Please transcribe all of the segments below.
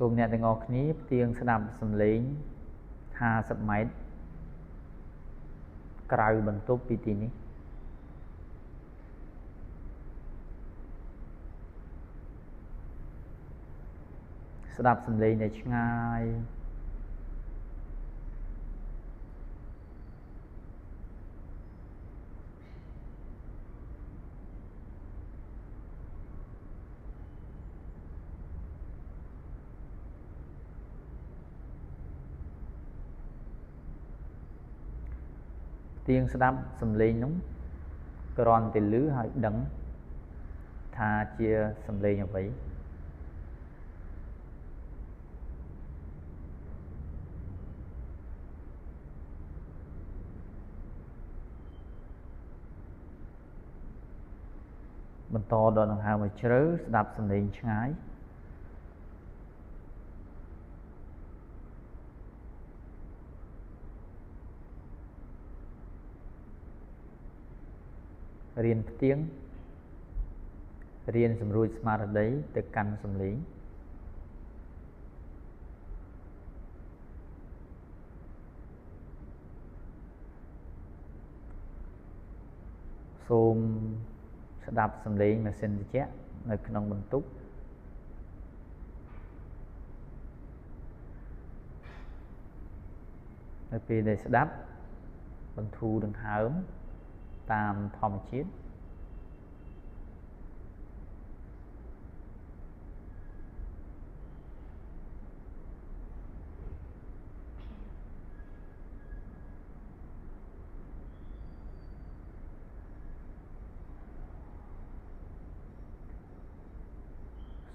សូមអ្នកទាំងអស់គ្នាផ្ទៀងស្ដាប់សំឡេង50ម៉ែត្រក្រៅបន្ទប់ពីទីនេះស្ដាប់សំឡេងដែលឆ្ងាយទៀងស្ដាប់សំឡេងនោះគ្រាន់តែឮហើយដឹងថាជាសំឡេងអ្វីបន្តដល់ដង្ហើមឲ្យជ្រៅស្ដាប់សំឡេងឆ្ងាយរៀនផ្ទៀងរៀនសម្រួចស្មារតីទៅកាន់សំឡេងសូមស្ដាប់សំឡេងម៉ាស៊ីនត្រជាក់នៅក្នុងបន្ទប់នៅពេលដែលស្ដាប់បន្ធូរដង្ហើមតាមធម្មជាតិ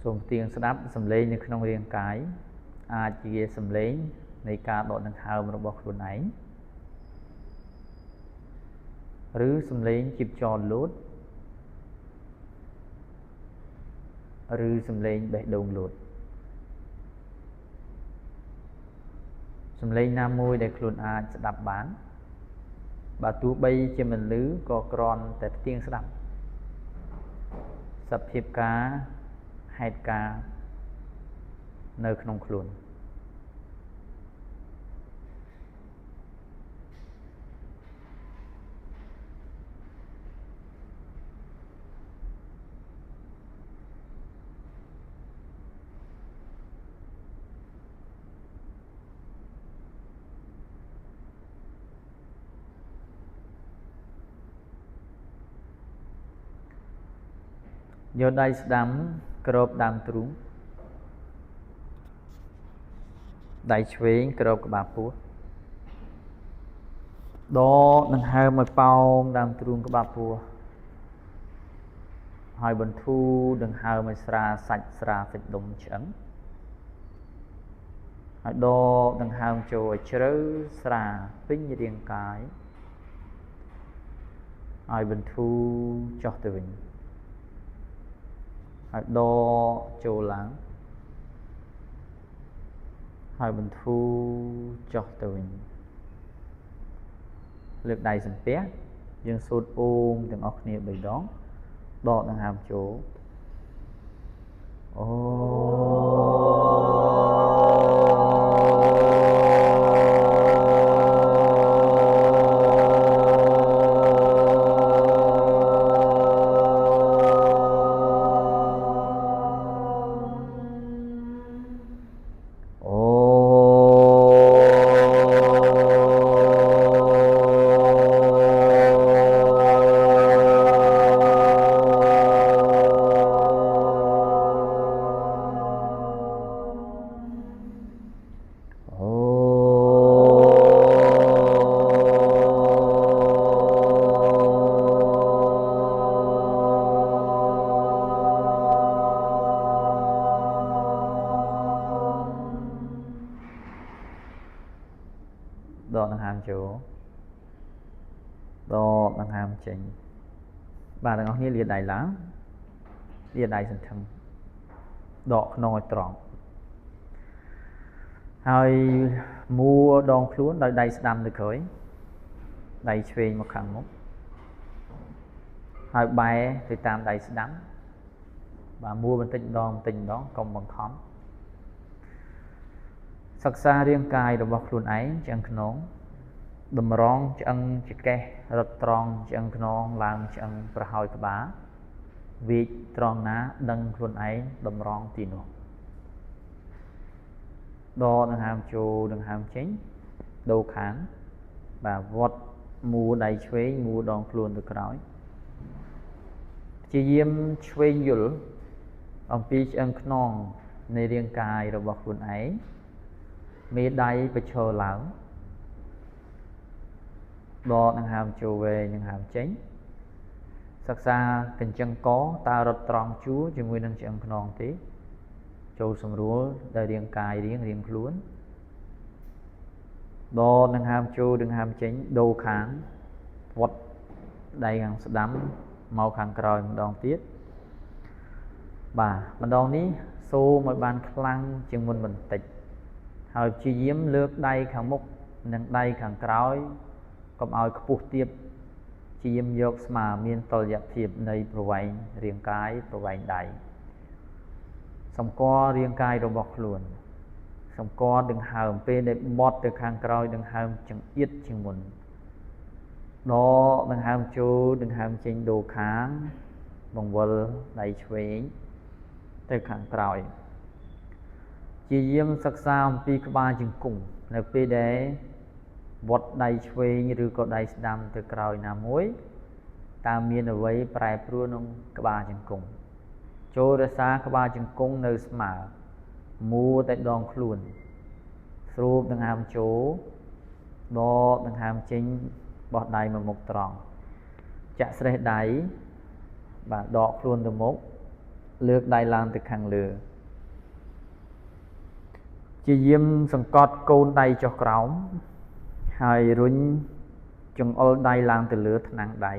សូមផ្ទៀងស្ដាប់សំឡេងនៅក្នុងរាងកាយអាចជាសំឡេងនៃការដកដង្ហើមរបស់ខ្លួនឯងឬសំឡេងជីបចរលោតឬសំឡេងបេះដូងលោតសំឡេងណាមួយដែលខ្លួនអាចស្ដាប់បានបើទោះបីជាមិនឮក៏គ្រាន់តែផ្ទៀងស្ដាប់សភាពការហេតុការណ៍នៅក្នុងខ្លួនយកដៃស្ដាំគ្របដើមទ្រូងដៃឆ្វេងគ្របក្បាលពោះដកដង្ហើមឲ្យប៉ោងដើមទ្រូងក្បាលពោះហើយបន្ធូរដង្ហើមឲ្យស្រាសាច់ដុំឆ្អឹងហើយដកដង្ហើមចូលឲ្យជ្រៅស្រាពេញរាងកាយហើយបន្ធូរចុះទៅវិញហើយដកចូលឡើងហើយបន្ធូរចុះទៅវិញលើកដៃសំពះយើងសូត្រអូមទាំងអស់គ្នា3ដងដកដង្ហើមចូលអូដកដង្ហើមចូលដកដង្ហើមចេញបាទទាំងអស់គ្នាលាតដៃឡើងលាតដៃសន្ធឹងដកខ្នងឲ្យត្រង់ហើយមួដងខ្លួនដោយដៃស្ដាំទៅក្រោយដៃឆ្វេងមកខាងមុខហើយបែរទៅតាមដៃស្ដាំបាទមួបន្តិចម្ដងកុំបង្ខំ សិក្សារាងកាយរបស់ខ្លួនឯងឆ្អឹងខ្នងតម្រង់ឆ្អឹងចង្កេះរត់ត្រង់ឆ្អឹងខ្នងឡើងឆ្អឹងប្រហើយក្បាលវាចត្រង់ណាដឹងខ្លួនឯងតម្រង់ទីនោះដកដង្ហើមចូលដង្ហើមចេញដូរខាងបាទវត្តមូលដៃឆ្វេងមូលដងខ្លួនទៅក្រោយព្យាយាមឆ្វេងយល់អំពីឆ្អឹងខ្នងនៃរាងកាយរបស់ខ្លួនឯងមេដៃប្រឈរឡើងដកដង្ហើមចូលវែងដង្ហើមចេញសិក្សាកញ្ចឹងកតើរត់ត្រង់ជួរជាមួយនឹងឆ្អឹងខ្នងទេចូលសម្រួលដល់រាងកាយរៀងខ្លួនដកដង្ហើមចូលដង្ហើមចេញដូរខាងវត្តដៃខាងស្ដាំមកខាងក្រោយម្ដងទៀតបាទម្ដងនេះសូមឲ្យបានខ្លាំងជាងមុនបន្តិចហើយព្យាយាមលើកដៃខាងមុខនិងដៃខាងក្រោយកុំឲ្យខ្ពស់ទាបព្យាយាមយកស្មាមានតុល្យភាពនៃប្រវែងរាងកាយប្រវែងដៃសម្គាល់រាងកាយរបស់ខ្លួនសម្គាល់ដង្ហើមពេលដែលបត់ទៅខាងក្រោយដង្ហើមចង្អៀតជាងមុនដកដង្ហើមចូលដង្ហើមចេញដូរខាងបង្វិលដៃឆ្វេងទៅខាងក្រោយជាយាមសិក្សាអំពីក្បាលជង្គង់នៅពេលដែលវត្តដៃឆ្វេងឬក៏ដៃស្ដាំទៅក្រោយណាមួយតើមានអ្វីប្រែប្រួលក្នុងក្បាលជង្គង់ចូលរក្សាក្បាលជង្គង់នៅស្មើមួតែដងខ្លួនស្រូបដង្ហើមចូលដកដង្ហើមចេញបោះដៃមកមុខត្រង់ចាក់ស្រេះដៃបាទដកខ្លួនទៅមុខលើកដៃឡើងទៅខាងលើជាយាមសង្កត់កូនដៃចុះក្រោមហើយរុញចង្អុលដៃឡើងទៅលើថ្នាំងដៃ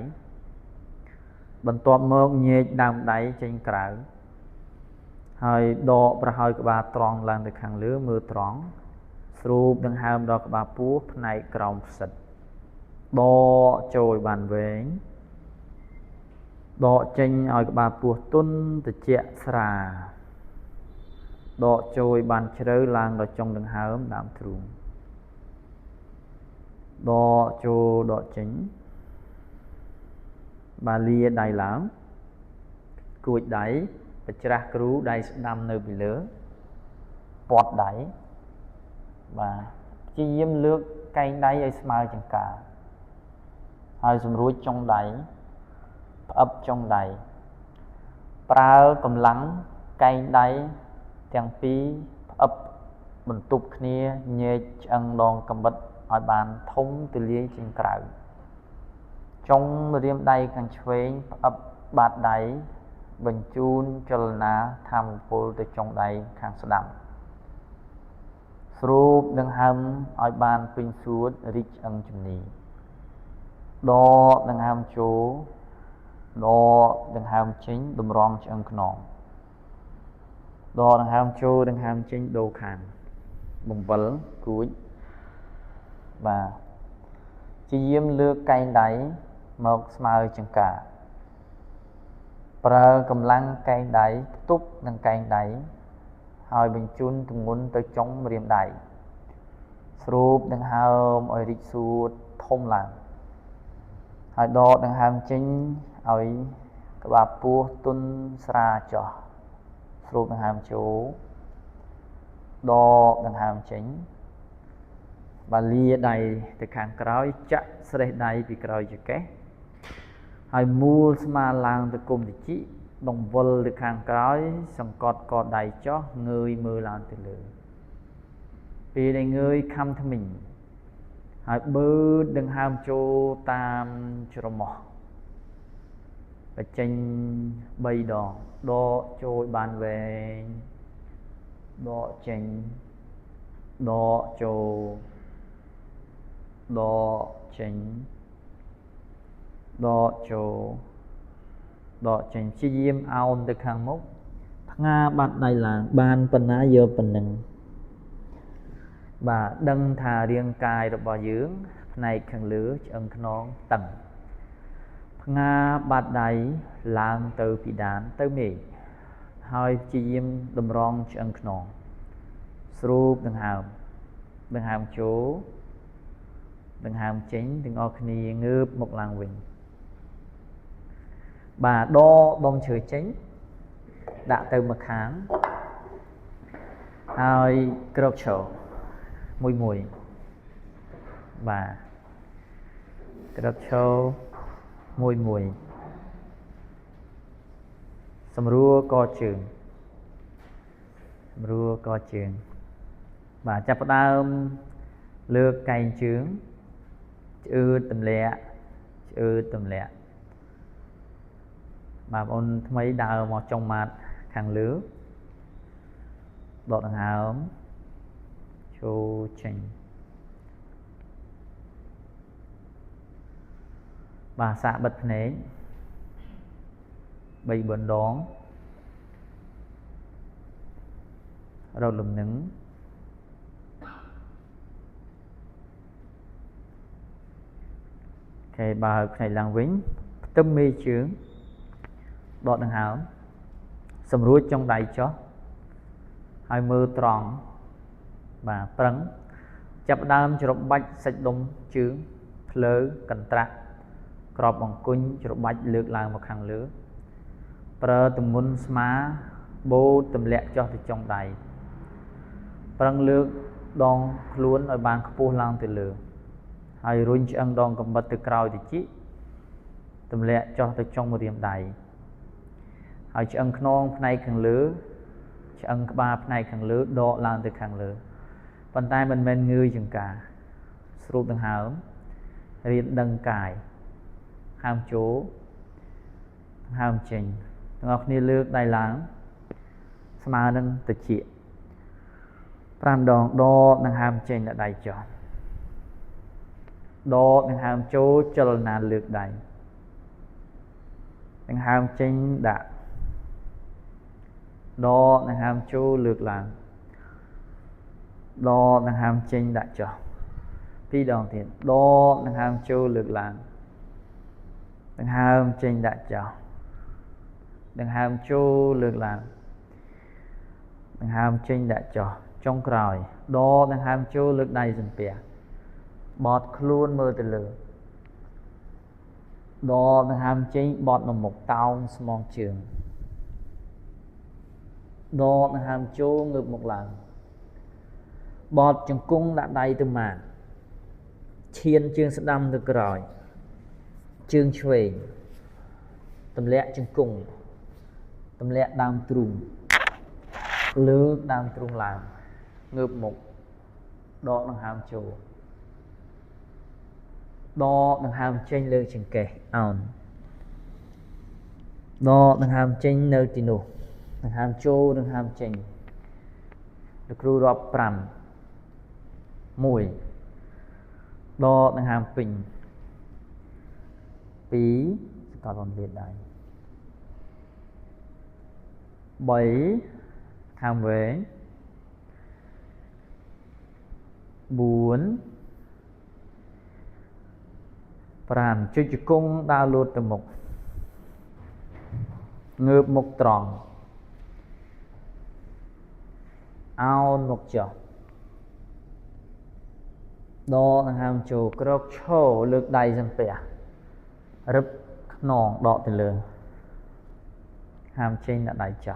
បន្ទាប់មកញែកដើមដៃចេញក្រៅហើយដកប្រហើយក្បាលត្រង់ឡើងទៅខាងលើមើលត្រង់ស្រូបដង្ហើមដល់ក្បាលពោះផ្នែកក្រោមផ្សិតដកចូលបានវែងដកចេញឲ្យក្បាលពោះទន់ត្រជាក់ស្រាលដកចូលបានជ្រៅឡើងដល់ចុងដង្ហើមដើមទ្រូងដកចូលដកចេញបាទលាដៃឡើងគួចដៃបច្រាស់គ្រូដៃស្ដាំនៅពីលើពាត់ដៃបាទព្យាយាមលើកកែងដៃឲ្យស្មើចង្កាហើយសម្រួចចុងដៃផ្អឹបចុងដៃប្រើកម្លាំងកែងដៃទាំងពីរផ្អឹបបន្ទប់គ្នាញែកឆ្អឹងដងកាំបិតឲ្យបានធំទូលាយជាងក្រៅចុងម្រាមដៃខាងឆ្វេងផ្អឹបបាតដៃបញ្ជូនចលនាធម្មពលទៅចុងដៃខាងស្ដាំស្រូបដង្ហើមឲ្យបានពេញសួតរីកឆ្អឹងជំនីដកដង្ហើមចូលដកដង្ហើមចេញតម្រង់ឆ្អឹងខ្នងដកដង្ហើមចូលដង្ហើមចេញដូរខាងបង្វិលគួចបាទជាយាមលើកកែងដៃមកស្មើចង្កាប្រើកម្លាំងកែងដៃផ្ទប់នឹងកែងដៃហើយបញ្ជូនទម្ងន់ទៅចុងម្រាមដៃស្រូបដង្ហើមឲ្យរីកសួតធំឡើងហើយដកដង្ហើមចេញឲ្យក្បាលពោះទន់ស្រាលចុះស្រូបដង្ហើមចូលដកដង្ហើមចេញបាទលាដៃទៅខាងក្រោយចាក់ស្រេះដៃពីក្រោយចង្កេះហើយមូលស្មាឡើងទៅគុំតិចបង្វិលទៅខាងក្រោយសង្កត់កដៃចុះងើយមើលឡើងទៅលើពេលដែលងើយខំថ្មិញហើយបើដង្ហើមចូលតាមច្រមុះបញ្ចេញ3ដងដកចូលបានវែងដកចេញដកចូលដកចេញដកចូលដកចេញព្យាយាមអោនទៅខាងមុខផ្ងាបាត់ដៃឡើងបានប៉ុណ្ណាយកប៉ុណ្ណឹងបាទដឹងថារាងកាយរបស់យើងផ្នែកខាងលើឆ្អឹងខ្នងតឹងផ្ងាបាត់ដៃឡើងទៅពីដានទៅមេឃហើយព្យាយាមតម្រង់ឆ្អឹងខ្នងស្រូបដង្ហើម đừng hàm chỗ đừng hàm chính đừng ở khní ngớp một làng vinh bà đo bông chữ chính đã từ một tháng hai krok chỗ mùi mùi bà krok chỗ mùi mùi sầm rùa co trường bà chắp đam lược cành trướng chữ tầm lẹ bà ôn mấy đào một trong mặt khang lứa đọt đằng hào chô trình bà xạ bật nế bây bẩn đón rồi lùm nứng cái bà này làng vĩnh tâm mê chướng đọt đằng hào sầm ruột trong đầy chó hai mơ tròn và trắng chập đam cho bạch sạch đông chướng lỡ cần trạc crop bằng cung cho bạch lược làng một hàng lứa prơ tùm môn má bố tùm lẹ cho từ trong đầy prăng lược đòn luôn ở bàn khô lang từ lửa hai run chân đòn cầm bật từ cào thì chí tùm lẹ cho từ trong một điểm đầy hai chân non này càng lứa chân ba này càng lứa đọ lang từ càng lứa bàn tay mình ngư chừng cả sụp đằng hảo riêng đằng cài ham chỗ ham trình ngọc ni lược đầy láng mà nâng tự trị pram đòn đo nâng ham trình là đầy cho đo nâng ham chỗ cho là nàn lược đầy nâng ham trình đã đo nâng ham chỗ lược làng đo nâng ham trình đã cho pi đòn thì đo nâng ham chỗ lược làng nâng ham trình đã cho nâng ham chỗ lược làng nâng ham trình đã cho trong còi đo nâng ham chỗ lược đầy dần bè bọt luôn mơ từ lửa đo nâng ham trình bọt là một tao mong trường đo nâng ham chỗ ngược một lần bọt trong cung đã đầy từ màn chiên chương sẽ đâm từ còi chương chuề tầm lẹ chương cung tầm lẹ đam trùng lướt đam trùng làm ngược một đo nâng ham chỗ đo nâng ham trên lưng chừng kề ổn đo nâng ham trên nơi tì nụ nâng ham chỗ nâng ham trên được ru rọp pram mùi đo nâng ham bình bí có còn việt đây 7 tham về 4 Pram chú chú cung đa lụt từ mục ngược mục tròn ao mục chọ đo hàm chủ krok chô lược đầy dân bè rấp nòng đọ từ lửa hàm trên đã đầy chọ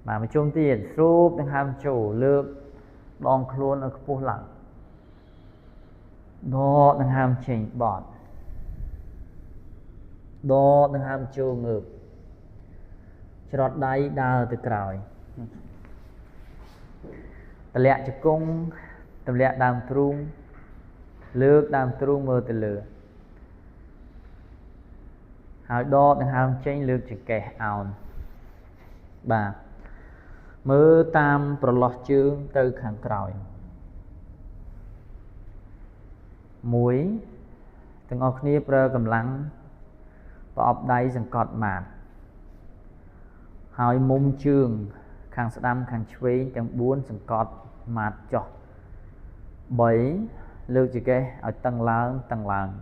mà mới chung tiền súp hàm chủ lược đong luôn ở phố lặng đo nâng ham trình bọt đo nâng ham chô ngược chọt đáy đào từ còi tà lẹ cho cung tầm lẹ đàm trung lược đàm trung mơ từ lửa hào đo nâng ham trình lược chỉ kẻ ảo bà mơ tam pro lọt chương từ kháng còi muối từng ọc nia prơ cầm lăng và ọc đáy dần cọt mạt hỏi mông chương kháng sát đâm kháng chuối chẳng buôn dần cọt mạt cho 7 lược chỉ kê ở tầng làng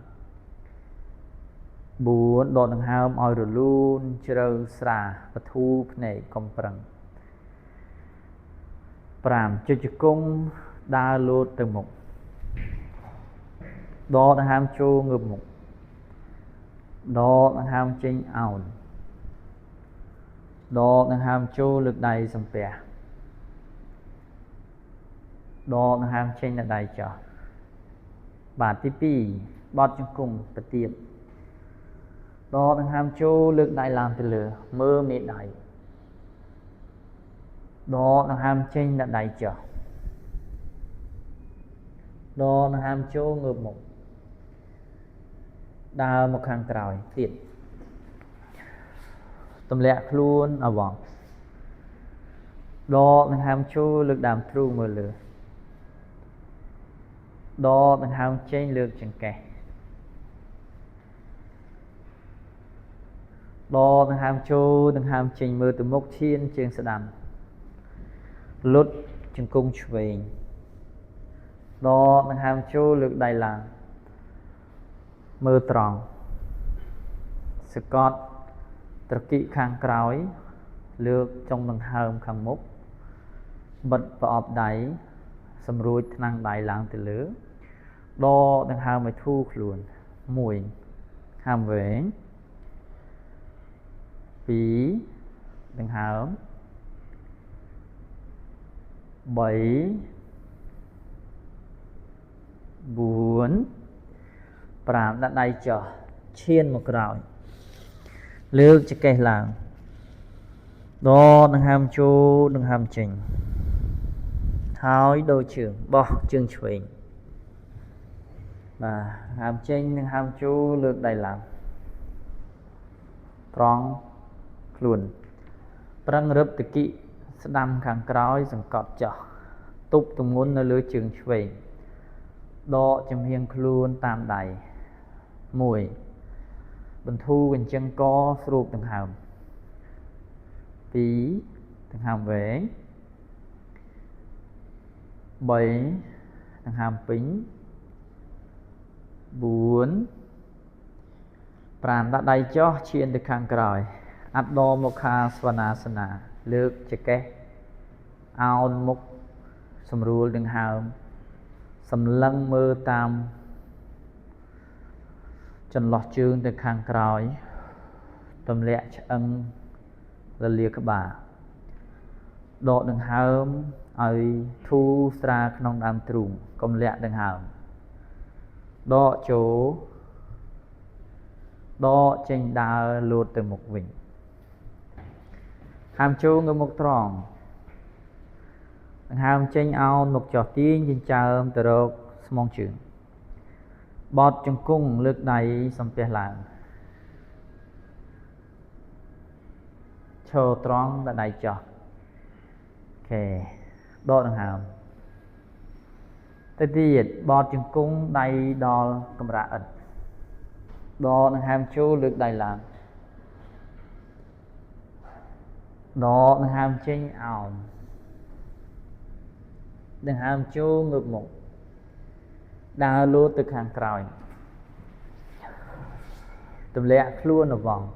4 đột nâng hàm oi rồi luôn trơ xà và thu này công prăng 5 cho cung đa lô từ mục đo đằng ham chô ngược mục đo đằng ham chênh ảo đo đằng ham chô lực đầy sầm bè đo đằng ham chênh là đầy trở bản tí pi bọt trong cùng bật tiệm đo đằng ham chô lực đầy làm từ lửa mơ mệt đầy đo đằng ham chênh là đầy trở đo đằng ham chô ngược mục đào một hàng tròi tiện tâm lệ luôn ở vòng đo đằng ham chô lực đàm tru mơ lửa đo đằng ham chênh lực chẳng kẻ đo đằng ham chô đằng ham chênh mơ từ mốc thiên trên sẽ đàm lút chân cung chuềnh đo đằng ham chô lực đầy làng mơ tròn Scott trật kỵ khang cõi lược trong đằng hầm khang mốc bật và ọp đáy xâm rùi năng đáy làng từ lứa đo đằng hầm mới thu luôn mùi hàm vế phí đằng hầm 7 4 5 đặt đây chờ chiên một rồi lược cho cây làng đo đằng hàm chô đằng hàm trình tháo đôi trường bỏ chương truyền và hàm chênh đằng hàm chô lược đầy làng tròn luôn prăng rớp tự kỵ sẽ đâm kháng cõi dần cọt trở túc tùng ngôn nơi lưới trường truyền đo châm hiên luôn tam đầy mùi bình thu bình chân co sụp từng hàm tí từng hàm vế 7 từng hàm pính 4 5 đã đầy cho chiên được kháng cõi át đo một khá svanasana lược cho cái ao mục xâm rùa từng hàm xâm lăng mơ tam chân lọt chương từ khang cõi tâm lệ ân là liệt các bà độ đừng hàm ai thu ra nông đam trùng công lệ đừng hàm độ chỗ độ trên đa lột từ một vịnh hàm châu người một tròn hàm trên ao một trò tiên trên cha từ đó mong trường bọt trong cung lực đầy xong bè làng cho tròn đã đầy cho ok đo đằng hàm tới tiệt bọt trong cung đầy đo cầm rạ ẩn đo đằng hàm chú lực đầy làng đo đằng hàm trên ảo đằng hàm chú ngược một đa lô từ hàng cõi tùm lẹ luôn ở vòng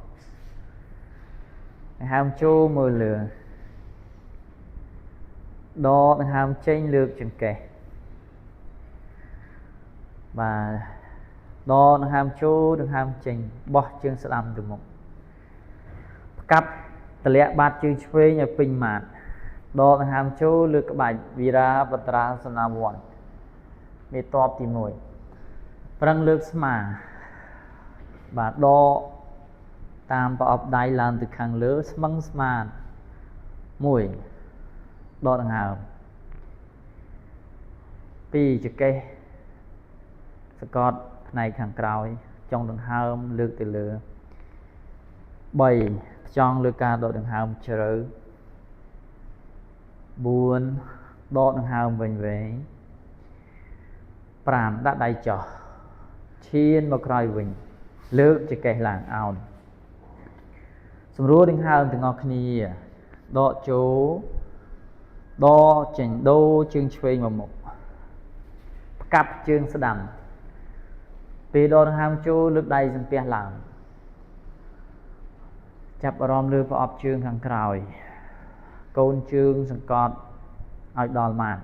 hàm chô mơ lửa đo hàm chênh lược chẳng kẻ và đo hàm chô đừng hàm chênh bỏ chương sẽ làm được một cặp tùm lẹ bát chương phê nhà bình mạn đo hàm chô lược các bài vira và tra sanam one mê top thì mùi prăng lược mà và đo tam và ọc đáy làm từ kháng lứa măng mà mùi đo đằng hào pi cho cây Scott này kháng cõi trong đằng hào lược từ lửa 7 trong lược ca đo đằng hào chờ 4 đo đằng hào vệnh về 5 đã đầy cho chiên một roi vinh lược cho cây làng ao xung rùa đừng hào từ ngọc ni đo chỗ đo chỉnh đô chương chuyên vào một cặp chương sẽ đầm vì đo đừng hàm chỗ lược đầy dần bè làng chạp ở rõm lược vào ọc chương hàng cõi côn chương sẵn cọt ỏi đòl màn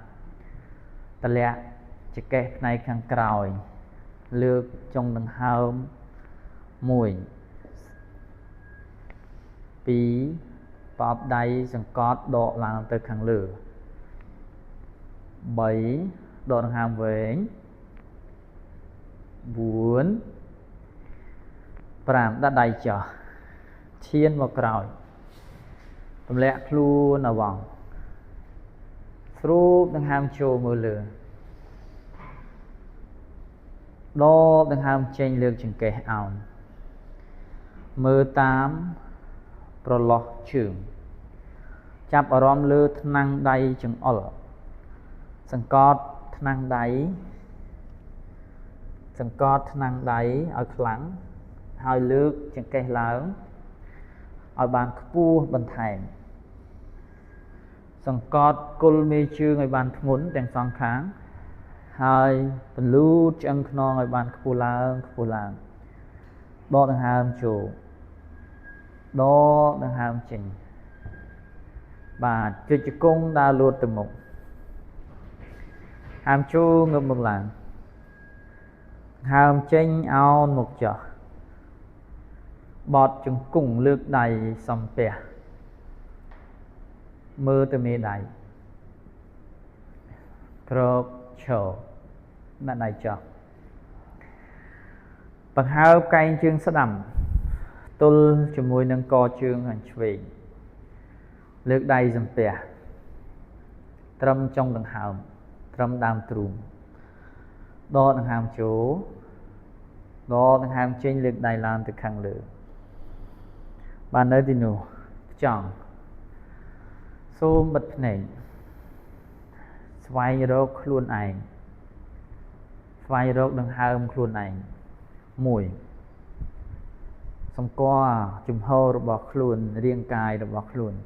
តលាក់ចង្កេះផ្នែកខាងក្រោយលើកចុងដង្ហើម1 2បោបដៃសង្កត់ដកឡើងទៅខាងលើ3ដកដង្ហើមវែង4 5ដាក់ដៃចុះឈានមកក្រោយទម្លាក់ខ្លួនអវងស្រូបដង្ហើមចូលមើលលើដកដង្ហើមចេញលើកចង្កេះអោនមើលតាមប្រឡោះជើងចាប់អារម្មណ៍លើថ្នាំងដៃចង្អុលសង្កត់ថ្នាំងដៃឲ្យខ្លាំងហើយលើកចង្កេះឡើងឲ្យបានខ្ពស់បន្ថែមសង្កត់គល់មេជើងឲ្យបានធ្ងន់ទាំងសងខាងហើយបន្លូតឆ្អឹងខ្នងឲ្យបានខ្ពស់ឡើងដកដង្ហើមចូលដកដង្ហើមចេញបាទជិះជង្គង់ដើរលូតទៅមុខហើមចូលងើបមកឡើងហើមចេញអោនមកចុះបត់ជង្គង់លើកដៃសំពះមើលទៅមេដៃក្រោកឈរដាក់ដៃចុះបង្ហើបកែងជើងស្ដាំទល់ជាមួយនឹងកជើងខាងឆ្វេងលើកដៃសំពះត្រឹមចុងដង្ហើមត្រឹមដើមទ្រូងដកដង្ហើមចូលដកដង្ហើមចេញលើកដៃឡើងទៅខាងលើបាននៅទីនោះចង់សូមបិទភ្នែកស្វែងរកខ្លួនឯងស្វែងរកដង្ហើមខ្លួនឯង1សម្គាល់ជំហររបស់ខ្លួនរាងកាយរបស់ខ្លួន2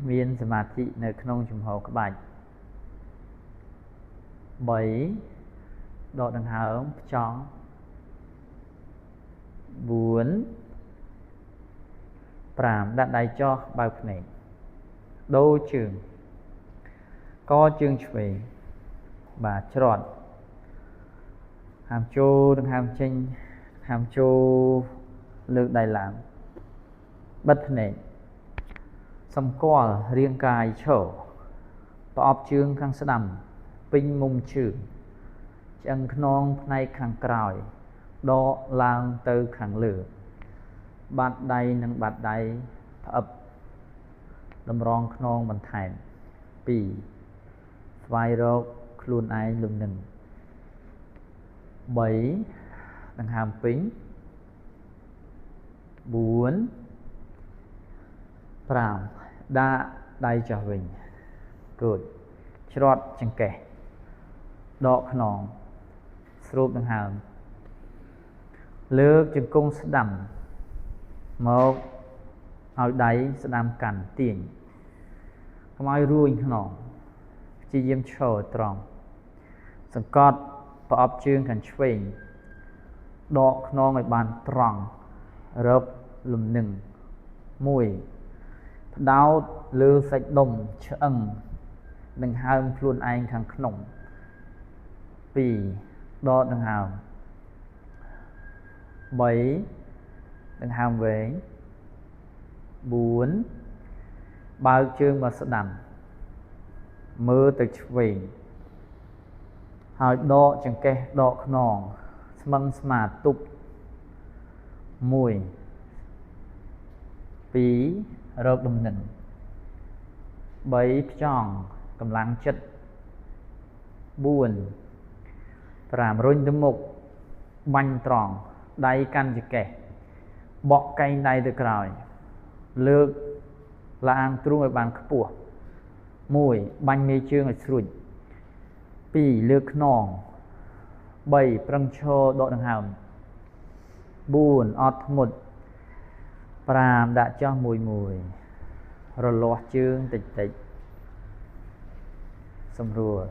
មានសមាធិនៅក្នុងជំហរក្បាច់3ដកដង្ហើមផ្ចង់4 5ដាក់ដៃចុះបើកភ្នែកដូរជើងកជើងឆ្វេងបាទច្រត់ហាមចូលដង្ហើមចេញហាមចូលលើកដៃឡើងបិទភ្នែកសម្គាល់រាងកាយឈរប្រអប់ជើងខាងស្ដាំពេញមុំជើងឆ្អឹងខ្នងផ្នែកខាងក្រោយដកឡើងទៅខាងលើបាត់ដៃនិងបាត់ដៃផ្អឹបតម្រង់ខ្នងបន្ថែម2ស្វែងរកខ្លួនឯងលំនឹង3ដង្ហើមពេញ4 5ដាក់ដៃចុះវិញគូតច្រត់ចង្កេះដកខ្នងស្រូបដង្ហើមលើកជង្គង់ស្ដាំមកឲ្យដៃស្ដាំកាន់ទាញកុំឲ្យរួញខ្នងព្យាយាមឈរត្រង់សង្កត់ប្រអប់ជើងខាងឆ្វេងដកខ្នងឲ្យបានត្រង់រកលំនឹង1ផ្ដោតលើសាច់ដុំឆ្អឹងដង្ហើមខ្លួនឯងខាងក្នុង2ដកដង្ហើម3ដង្ហើមវែង4បើកជើងមកស្ដាំមើលទៅឆ្វេងហើយដកចង្កេះដកខ្នងស្មឹងស្មាទប់1 2រកលំនឹង3ផ្ចង់កម្លាំងចិត្ត4 5រុញទៅមុខបាញ់ត្រង់ដៃកាន់ចង្កេះបក់កែងដៃទៅក្រោយលើកឡើងទ្រូងឲ្យបានខ្ពស់1បាញ់មេជើងឲ្យស្រួច2លើកខ្នង3ប្រឹងឈរដកដង្ហើម4អត់ធ្មត់5ដាក់ចុះមួយរលាស់ជើងតិចសម្រួល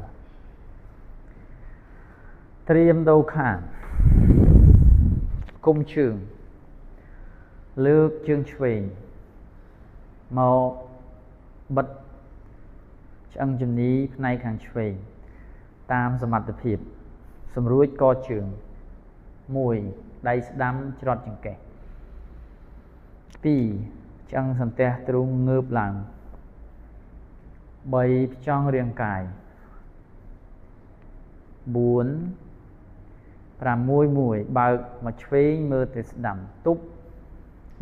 ត្រៀមដូរខាងគុំជើងលើកជើងឆ្វេងមកបិទ ឆ្អឹងជំនីផ្នែកខាងឆ្វេងតាមសមត្ថភាពសម្រួចកជើង1ដៃស្ដាំច្រត់ចង្កេះ2ឆ្អឹងសន្ទះទ្រូងងើបឡើង3ផ្ចង់រាងកាយ4 6 1បើកមកឆ្វេងមើលទៅស្ដាំទប់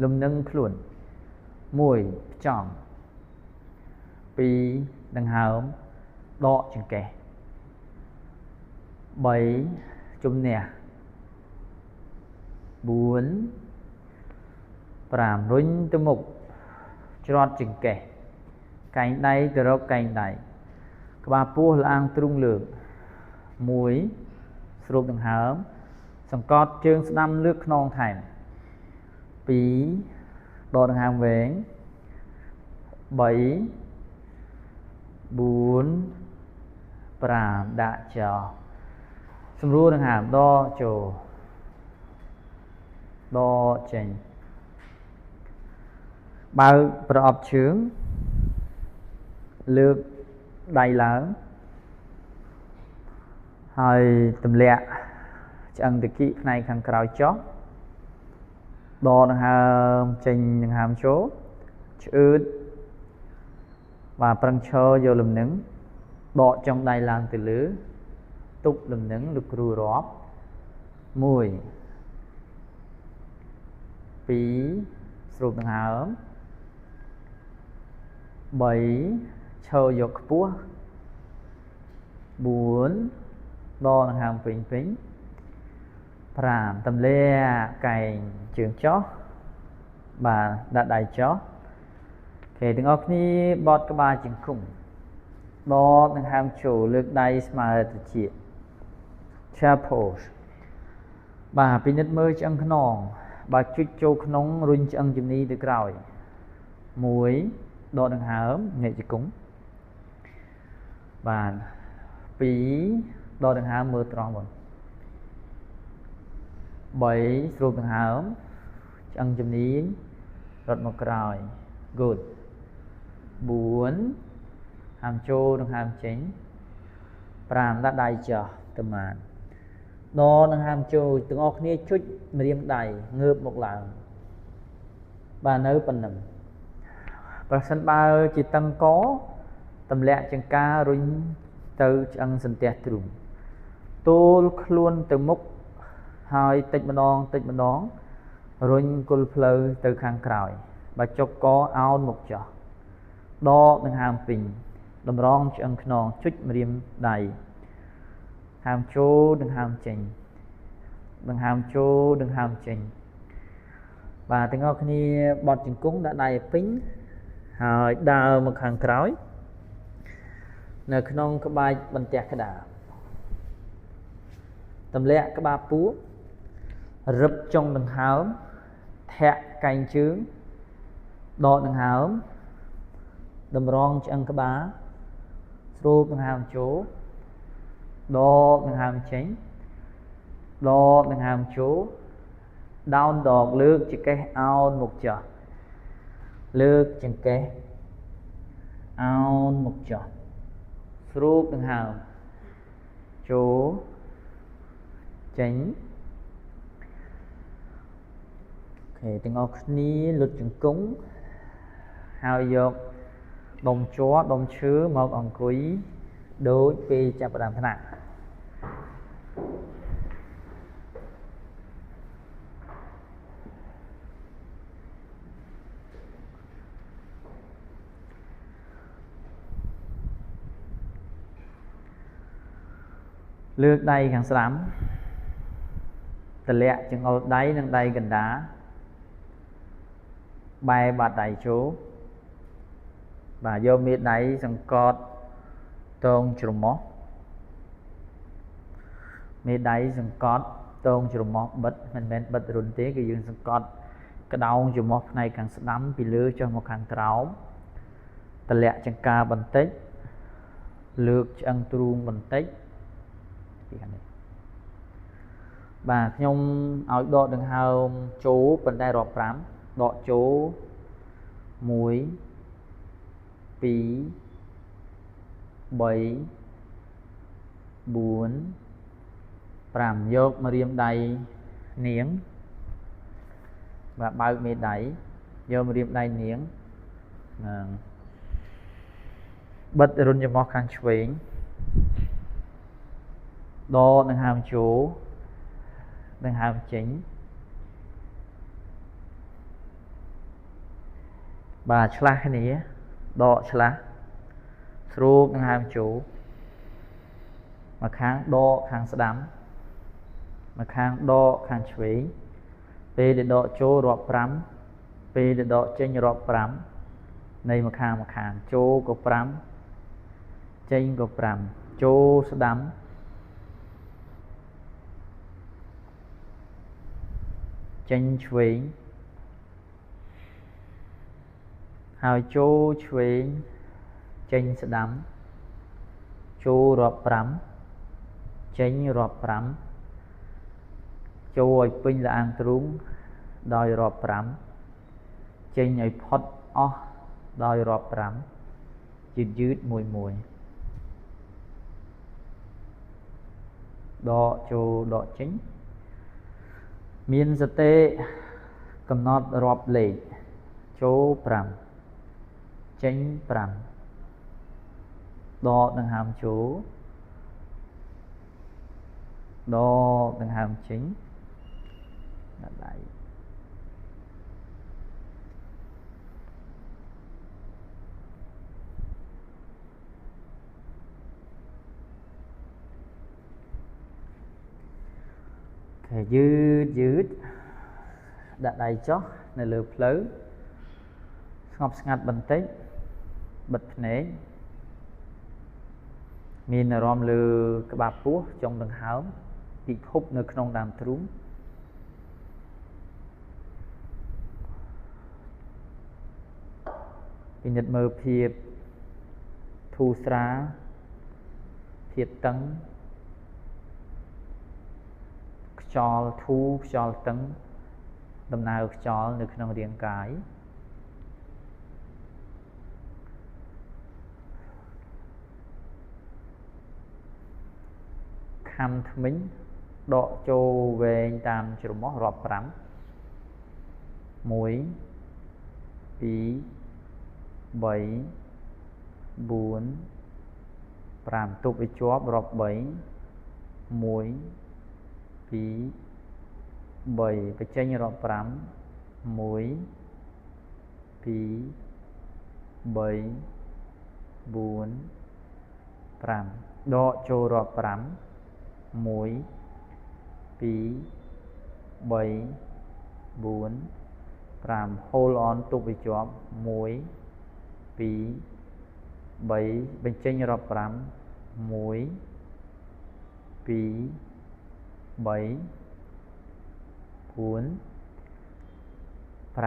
លំនឹងខ្លួន1ផ្ចង់2ដង្ហើមដកចង្កេះ3ជំនះ4 5រុញទៅមុខច្រត់ចង្កេះកែងដៃទៅរកកែងដៃក្បាលពោះលាងទ្រូងលើក1ស្រូបដង្ហើមសង្កត់ជើងស្ដាំលើកខ្នងថែម2ដកដង្ហើមវែង3 4 5ដាក់ចោលសម្រួលដង្ហើមដកចូលដកចេញបើកប្រអប់ជើងលើកដៃឡើងហើយទម្លាក់ឆ្អឹងតគីផ្នែកខាងក្រោយចុះដកដង្ហើមចេញដង្ហើមចូលឆ្អឺតvà prăng cho vô lùm nứng đọ trong đai lang từ lứa túc lùm nứng lực rùa róp mùi phí sụp đằng hà ấm 7 cho vô búa 4 đo đằng hàm phình phình 5 tầm lê cành trường chó và đặt đài chó thì từng ốc ní bọt các ba chừng khủng đo đằng hàm chủ lực đáy mà tự trị chapels bà bình nhất mơ chân khăn nòng bà chút châu khăn nóng rung chân chùm ní từ còi muối đo đằng hà ấm nghệ chỉ cúng và phí đo đằng hà mơ tròn bọn 7 sụp đằng hà ấm chân chùm ní rọt một còi good 4 hàm chô đằng hàm chính 5 đã đai chờ tầm màn đo đằng hàm chô từng ốc ní chút riêng đầy ngợp một lần bà nấu phần nằm và sân ba chỉ tăng có tầm lẹ chân ca rung từ chân sân tẹt trùng tô luôn từ mốc hai tích mà đón rung côn phơi từ khang còi bà cho có áo một chợ đo đằng hàm phình đầm rong chân nòng chút riêng đầy hàm chô đằng hàm chỉnh đằng hàm chô đằng hàm chỉnh và tiếng ốc ní bọt chừng cúng đã đầy pínhហើយដើរមកខាងក្រោយនៅក្នុងក្បាច់បន្ទះក្តារទម្លាក់ក្បាលពោះរឹបចុងដង្ហើមធាក់កែងជើងដកដង្ហើមតម្រង់ឆ្អឹងក្បាលស្រូបដង្ហើមចូលដកដង្ហើមចេញដកដង្ហើមចូលដោនដកលើកចង្កេះអោនមុខចុះលើកចង្កេះអោនមុខចុះស្រូបដង្ហើមចូលចេញអូខេទាំងអស់គ្នាលុតជង្គង់ហើយយកដុំជ័រដុំឈើមកអង្គុយដូចពេលចាប់ផ្ដើមថ្នាក់លើកដៃខាងស្ដាំតម្លាក់ចង្អុលដៃនិងដៃកណ្ដាលបែរបាត់ដៃចូលបាទយកមេដៃសង្កត់តងច្រមុះមេដៃសង្កត់តងច្រមុះបិទមិនមែនបិទរុនទេគឺយើងសង្កត់ក្តោងច្រមុះផ្នែកខាងស្ដាំពីលើចុះមកខាងក្រោមតម្លាក់ចង្កាបន្តិចលើកឆ្អឹងទ្រូងបន្តិចបាទខ្ញុំឲ្យដកដង្ហើមចូលប៉ុន្តែរាប់5ដកចូល1 2 3 4 5 3 4 5 យកមករៀមដៃនាងបាទបើកមេដៃយកមករៀមដៃនាងហ្នឹងបិទរុនច្រមុះខាងឆ្វេងដកដង្ហើមចូលដង្ហើមចេញបាទឆ្លាស់គ្នាដកឆ្លាស់ស្រូបដង្ហើមចូលមកខាងដកខាងស្ដាំមកខាងដកខាងឆ្វេងពេលដែលដកចូលរាប់5ពេលដែលដកចេញរាប់5នៃម្ខាងចូលក៏5ចេញក៏5ចូលស្ដាំចេញឆ្វេងហើយចូលឆ្វេងចេញស្ដាំចូលរាប់5ចេញរាប់5ចូលឲ្យពេញលអាងទ្រូងដោយរាប់5ចេញឲ្យផុតអស់ដោយរាប់5យឺតមួយដកចូលដកចេញមានសតិកំណត់រាប់លេខចូល5ចេញ5ដកដង្ហើមចូលដកដង្ហើមចេញដាក់ដៃយឺតដាក់ដៃចុះនៅលើភ្លៅស្ងប់ស្ងាត់បន្តិចបិទភ្នែកមានអារម្មណ៍លើក្បាលពោះចុងដង្ហើមពិភពនៅក្នុងដើមទ្រូងពិនិត្យមើលភាពធូរស្រាលភាពតឹងខ្យល់ធូរខ្យល់តឹងដំណើរខ្យល់នៅក្នុងរាងកាយខំធ្មេញដកចូលវែងតាមច្រមុះរាប់5 1 2 5ទប់ឲ្យជាប់រាប់3 1 2 3បញ្ចេញរាប់5 1 2 3 4 5ដកចូលរាប់5 1 2 3 4 5 hold on ទប់ឲ្យជាប់1 2 3បញ្ចេញរាប់5 1 2 3 4 5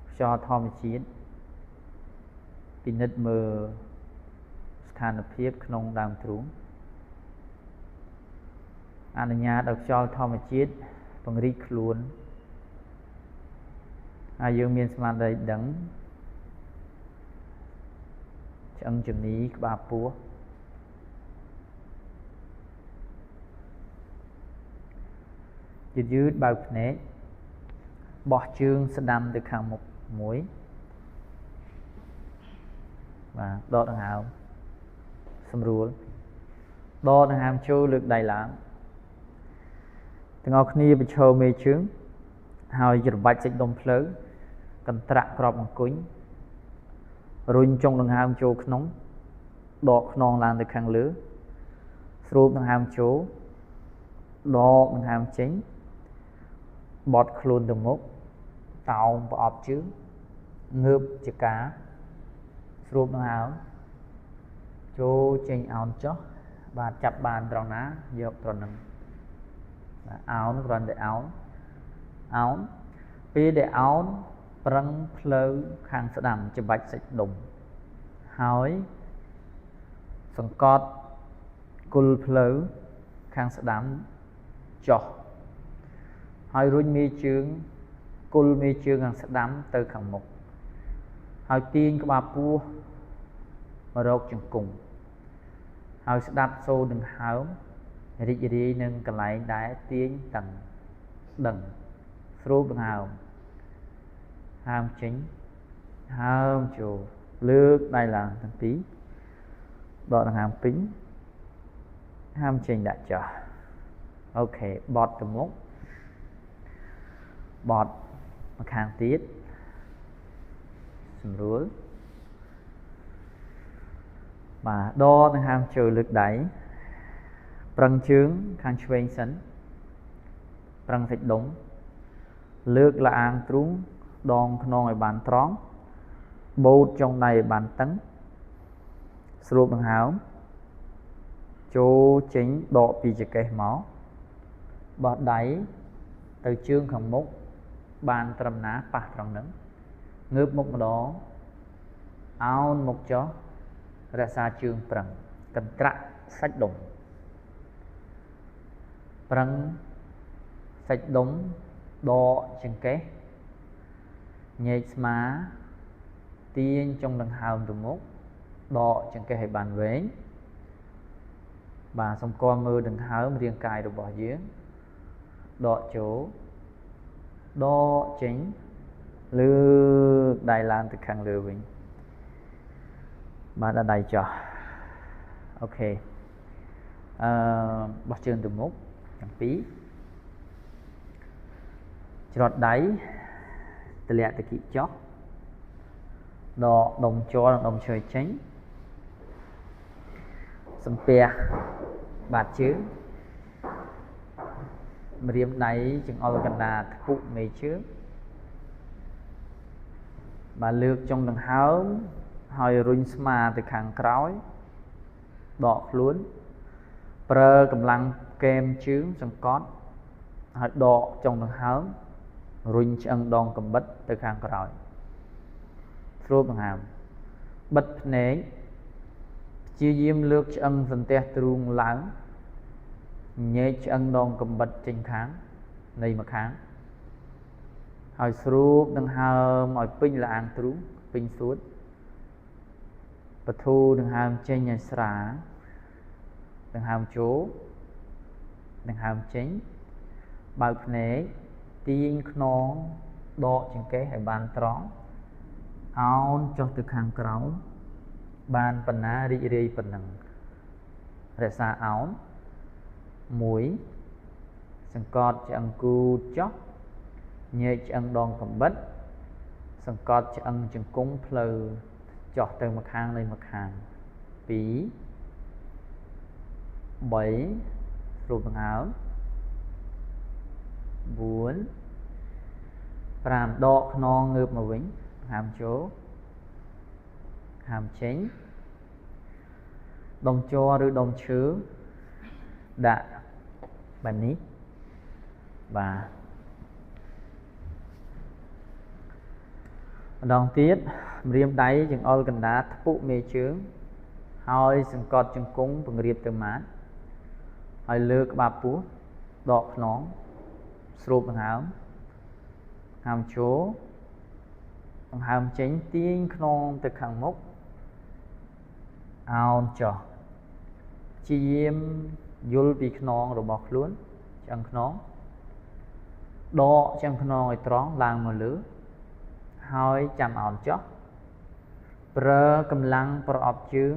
ខ្យល់ធម្មជាតិពិនិត្យមើលស្ថានភាពក្នុងដើមទ្រូងអនុញ្ញាតឲ្យខ្យល់ធម្មជាតិពង្រីកខ្លួនហើយយើងមានស្មារតីដឹងឆ្អឹងជំនីក្បាលពោះយឺតបើកភ្នែកបោះជើងស្ដាំទៅខាងមុខមួយបាទដកដង្ហើមសម្រួលដកដង្ហើមចូលលើកដៃឡើងទាំងអស់គ្នាបញ្ឈរមេជើងហើយច្របាច់សាច់ដុំភ្លៅកន្ត្រាក់ក្របអង្គុញរុញចុងដង្ហើមចូលក្នុងដកខ្នងឡើងទៅខាងលើស្រូបដង្ហើមចូលដកដង្ហើមចេញបត់ខ្លួនទៅមុខតោងប្រអប់ជើងងើបចកាស្រូបដង្ហើមចូលចេញអោនចុះបាទចាប់បានត្រង់ណាយកត្រង់ហ្នឹងអោនគ្រាន់តែអោនពេលដែលអោនប្រឹងភ្លៅខាងស្ដាំច្បាច់សាច់ដុំហើយសង្កត់គល់ភ្លៅខាងស្ដាំចុះហើយរុញមេជើងគល់មេជើងខាងស្ដាំទៅខាងមុខហើយទាញក្បាលពោះមករកជង្គង់ ហើយស្ដាប់សូរដង្ហើមរីករាយនឹងកន្លែងដែលទាញតឹងដឹងស្រូបដង្ហើមហើមចេញហើមចូលលើកដៃឡើងទាំងពីរដកដង្ហើមពេញហើមចេញដាក់ចុះអូខេបត់ទៅមុខបត់មកខាងទៀតស្រួលបាទដកដង្ហើមចូលលើកដៃប្រឹងជើងខាងឆ្វេងសិនប្រឹងសាច់ដុំលើកលាអាងទ្រូងដងខ្នងឲ្យបានត្រង់បូតចុងដៃឲ្យបានតឹងស្រូបដង្ហើមចូលចេញដកពីចង្កេះមកបោះដៃទៅជើងខាងមុខបានត្រឹមណាប៉ះត្រង់ហ្នឹងងើបមុខម្ដងអោនមុខចុះរក្សាជើងប្រឹងកន្ត្រាក់សាច់ដុំប្រឹងសាច់ដុំដកចង្កេះញែកស្មាទាញចុងដង្ហើមទៅមុខដកចង្កេះឲ្យបានវែងបាទសម្គាល់មើលដង្ហើមរាងកាយរបស់យើងដកចូលដកចេញលើកដៃឡើងទៅខាងលើវិញបាទដាក់ដៃចុះអូខេបោះជើងទៅមុខទាំងពីរច្រត់ដៃទម្លាក់ទៅគីចុះដកដុំជ័រនិងដុំឈើចេញសំពះបាតជើងម្រាមដៃចង្អុលកណ្ដាលធ្ពុមេជើងបាទលើកចុងដង្ហើមហើយរុញស្មាទៅខាងក្រោយដកខ្លួនប្រើកម្លាំងកែមជើងសង្កត់ហើយដកចុងដង្ហើមរុញឆ្អឹងដងកំបិតទៅខាងក្រោយស្រូបដង្ហើមបិទភ្នែកព្យាយាមលើកឆ្អឹងសន្ទះទ្រូងឡើងញែកឆ្អឹងដងកំបិតចេញខាងនៃម្ខាងហើយស្រូបដង្ហើមឲ្យពេញលាអាងទ្រូងពេញសួតបធូរដង្ហើមចេញឲ្យស្រាលដង្ហើមចូលដង្ហើមចេញបើកភ្នែកទាញខ្នងដកចង្កេះឲ្យបានត្រង់អោនចុះទៅខាងក្រោមបានប៉ុណ្ណារីករាយប៉ុណ្ណឹងរក្សាអោន1សង្កត់ឆ្អឹងគូតចុះញែកឆ្អឹងដងកំបិតសង្កត់ឆ្អឹងជង្គង់ផ្លូវចុះទៅម្ខាងនៃម្ខាង2 3ស្រូបដង្ហើម4 5ដកខ្នងងើបមកវិញដង្ហើមចូលដង្ហើមចេញដុំជ័រឬដុំឈើដាក់បែបនេះបាទម្ដងទៀតម្រាមដៃចង្អុលកណ្ដាលធ្ពុមេជើងហើយសង្កត់ជង្គង់ពង្រៀបទៅម៉ាត់ហើយលើក្បាលពោះដកខ្នងស្រូបដង្ហើមហើមចូលដង្ហើមចេញទាញខ្នងទៅខាងមុខអោនចុះព្យាយាមយល់ពីខ្នងរបស់ខ្លួនឆ្អឹងខ្នងដកឆ្អឹងខ្នងឲ្យត្រង់ឡើងមកលើហើយចាំអោនចុះប្រើកម្លាំងប្រអប់ជើង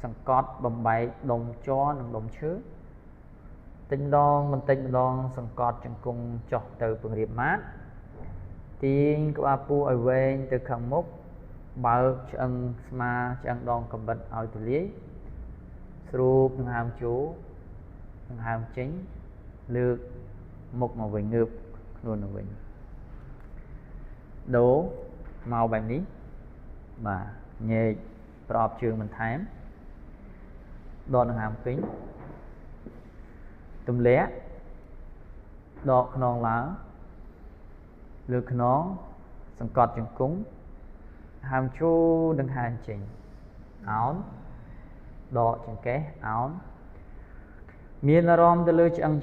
សង្កត់បំបែកដុំជ័រនិងដុំឈើតិចម្ដងបន្តិចម្ដងសង្កត់ជង្គង់ចុះទៅពង្រៀបម៉ាត់ទាញក្បាលពោះឲ្យវែងទៅខាងមុខបើកឆ្អឹងស្មាឆ្អឹងដងកំបិតឲ្យទូលាយស្រូបដង្ហើមចូលដង្ហើមចេញលើកមុខមកវិញងើបខ្លួនមកវិញដូរមកបែបនេះបាទញែកប្រអប់ជើងបន្ថែមដកដង្ហើមពេញទម្លាក់ដកខ្នងឡើងលើកខ្នងសង្កត់ជង្គង់ហើមចូលដង្ហើមចេញអោនដកចង្កេះអោនមានអារម្មណ៍ទៅលើឆ្អឹង